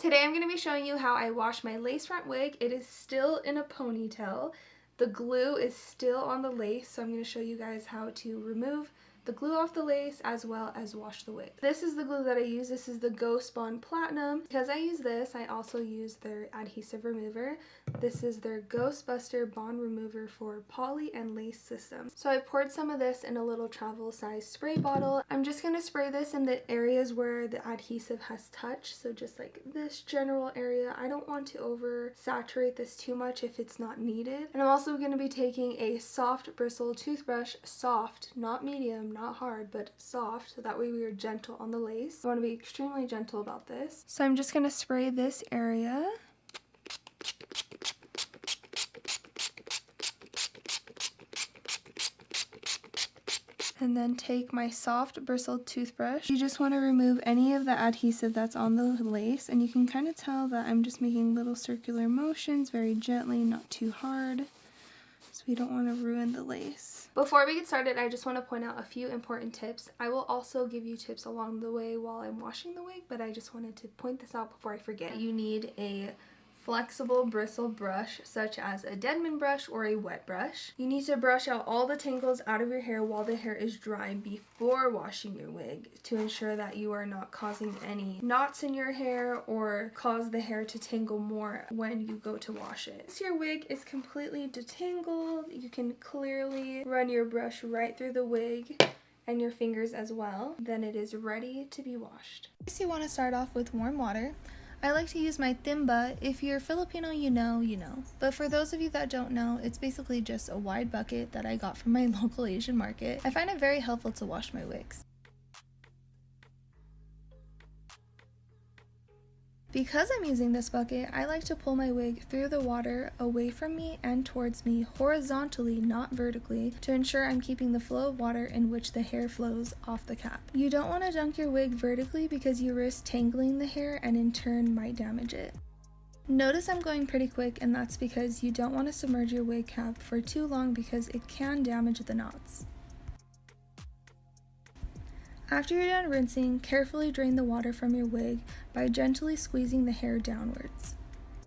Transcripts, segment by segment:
Today I'm going to be showing you how I wash my lace front wig. It is still in a ponytail. The glue is still on the lace, so I'm going to show you guys how to remove the glue off the lace as well as wash the wig. This is the glue that I use. This is the Ghost Bond Platinum. Because I use this, I also use their adhesive remover. This is their Ghostbuster Bond Remover for poly and lace systems. So I poured some of this in a little travel size spray bottle. I'm just going to spray this in the areas where the adhesive has touched, so just like this general area. I don't want to over saturate this too much if it's not needed. And I'm also going to be taking a soft bristle toothbrush, soft, not medium, not hard, but soft, so that way we are gentle on the lace. I want to be extremely gentle about this. So I'm just going to spray this area. And then take my soft bristled toothbrush. You just want to remove any of the adhesive that's on the lace, and you can kind of tell that I'm just making little circular motions very gently, not too hard, so we don't want to ruin the lace. Before we get started, I just want to point out a few important tips. I will also give you tips along the way while I'm washing the wig, but I just wanted to point this out before I forget. You need a flexible bristle brush such as a Denman brush or a wet brush. You need to brush out all the tangles out of your hair while the hair is dry before washing your wig to ensure that you are not causing any knots in your hair or cause the hair to tangle more when you go to wash it. Once your wig is completely detangled, you can clearly run your brush right through the wig and your fingers as well. Then it is ready to be washed. So you want to start off with warm water. I like to use my timba. If you're Filipino, you know. But for those of you that don't know, it's basically just a wide bucket that I got from my local Asian market. I find it very helpful to wash my wigs. Because I'm using this bucket, I like to pull my wig through the water away from me and towards me horizontally, not vertically, to ensure I'm keeping the flow of water in which the hair flows off the cap. You don't want to dunk your wig vertically because you risk tangling the hair and in turn might damage it. Notice I'm going pretty quick, and that's because you don't want to submerge your wig cap for too long because it can damage the knots. After you're done rinsing, carefully drain the water from your wig by gently squeezing the hair downwards.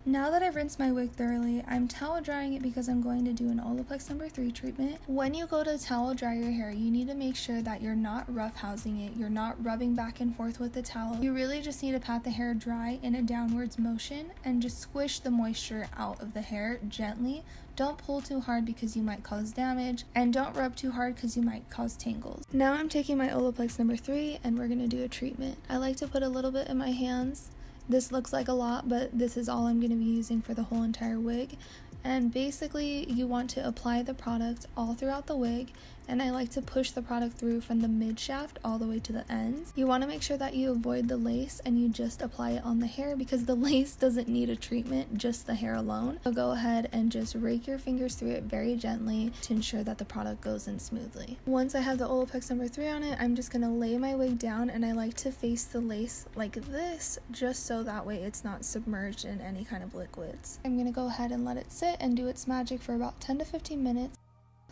Now that I've rinsed my wig thoroughly, I'm towel drying it because I'm going to do an Olaplex No. 3 treatment. When you go to towel dry your hair, you need to make sure that you're not roughhousing it, you're not rubbing back and forth with the towel. You really just need to pat the hair dry in a downwards motion and just squish the moisture out of the hair gently. Don't pull too hard because you might cause damage, and don't rub too hard because you might cause tangles. Now I'm taking my Olaplex No. 3 and we're going to do a treatment. I like to put a little bit in my hands. This looks like a lot, but this is all I'm going to be using for the whole entire wig. And basically you want to apply the product all throughout the wig, and I like to push the product through from the mid shaft all the way to the ends. You want to make sure that you avoid the lace and you just apply it on the hair because the lace doesn't need a treatment, just the hair alone. So go ahead and just rake your fingers through it very gently to ensure that the product goes in smoothly. Once I have the Olaplex No. 3 on it, I'm just going to lay my wig down, and I like to face the lace like this just so that way it's not submerged in any kind of liquids. I'm going to go ahead and let it sit and do its magic for about 10 to 15 minutes.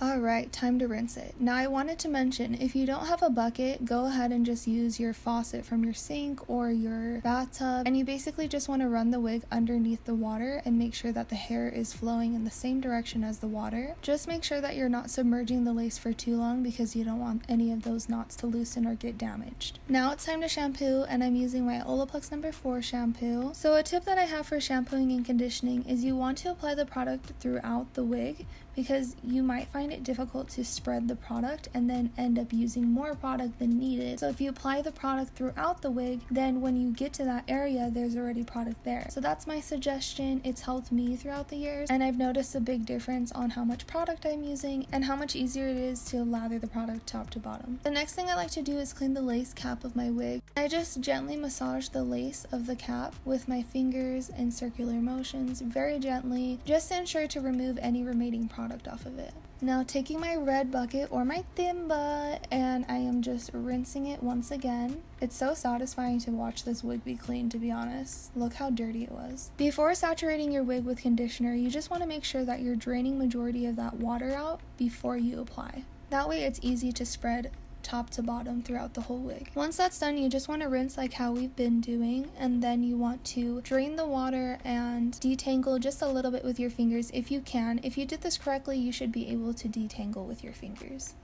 Alright, time to rinse it. Now I wanted to mention, if you don't have a bucket, go ahead and just use your faucet from your sink or your bathtub, and you basically just want to run the wig underneath the water and make sure that the hair is flowing in the same direction as the water. Just make sure that you're not submerging the lace for too long because you don't want any of those knots to loosen or get damaged. Now it's time to shampoo, and I'm using my Olaplex No. 4 shampoo. So a tip that I have for shampooing and conditioning is you want to apply the product throughout the wig because you might find it difficult to spread the product and then end up using more product than needed. So if you apply the product throughout the wig, then when you get to that area, there's already product there. So that's my suggestion. It's helped me throughout the years, and I've noticed a big difference on how much product I'm using and how much easier it is to lather the product top to bottom. The next thing I like to do is clean the lace cap of my wig. I just gently massage the lace of the cap with my fingers in circular motions, very gently, just to ensure to remove any remaining product off of it. Now taking my red bucket or my timba, and I am just rinsing it once again. It's so satisfying to watch this wig be clean, to be honest. Look how dirty it was. Before saturating your wig with conditioner, you just want to make sure that you're draining majority of that water out before you apply. That way it's easy to spread top to bottom throughout the whole wig. Once that's done, you just want to rinse like how we've been doing, and then you want to drain the water and detangle just a little bit with your fingers if you can. If you did this correctly, you should be able to detangle with your fingers.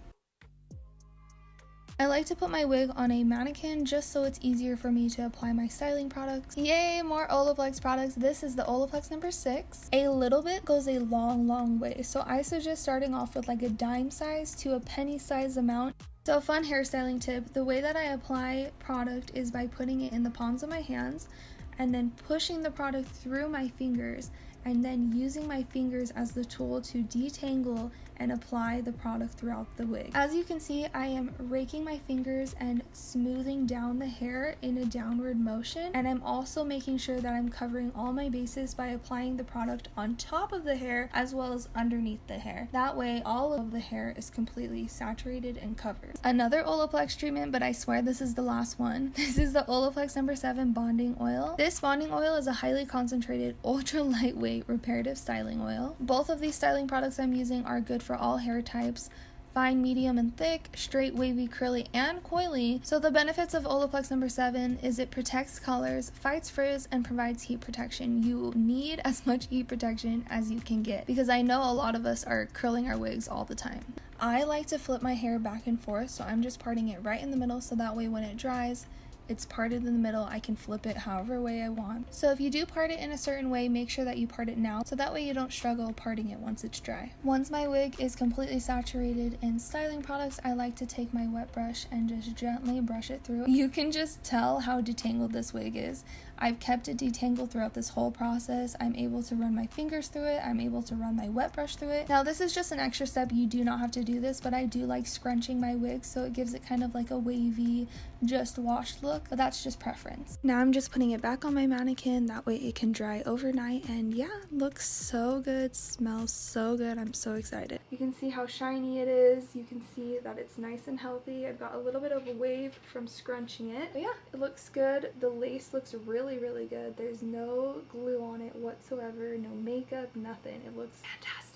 I like to put my wig on a mannequin just so it's easier for me to apply my styling products. Yay, more Olaplex products. This is the Olaplex number 6. A little bit goes a long way, so I suggest starting off with like a dime size to a penny size amount. So, fun hairstyling tip, the way that I apply product is by putting it in the palms of my hands and then pushing the product through my fingers and then using my fingers as the tool to detangle and apply the product throughout the wig. As you can see, I am raking my fingers and smoothing down the hair in a downward motion, and I'm also making sure that I'm covering all my bases by applying the product on top of the hair as well as underneath the hair. That way all of the hair is completely saturated and covered. Another Olaplex treatment, but I swear this is the last one. This is the Olaplex number 7 bonding oil. This bonding oil is a highly concentrated, ultra lightweight reparative styling oil. Both of these styling products I'm using are good for all hair types, fine, medium, and thick, straight, wavy, curly, and coily. So the benefits of Olaplex number 7 is it protects colors, fights frizz, and provides heat protection. You need as much heat protection as you can get, because I know a lot of us are curling our wigs all the time. I like to flip my hair back and forth, so I'm just parting it right in the middle so that way when it dries, it's parted in the middle. I can flip it however way I want. So if you do part it in a certain way, make sure that you part it now so that way you don't struggle parting it once it's dry. Once my wig is completely saturated in styling products, I like to take my wet brush and just gently brush it through. You can just tell how detangled this wig is. I've kept it detangled throughout this whole process. I'm able to run my fingers through it. I'm able to run my wet brush through it. Now this is just an extra step. You do not have to do this, but I do like scrunching my wig so it gives it kind of like a wavy, just washed look, but that's just preference. Now I'm just putting it back on my mannequin. That way it can dry overnight, and yeah, looks so good, smells so good. I'm so excited. You can see how shiny it is. You can see that it's nice and healthy. I've got a little bit of a wave from scrunching it. But yeah, it looks good. The lace looks really good. There's no glue on it whatsoever, no makeup, nothing. It looks fantastic.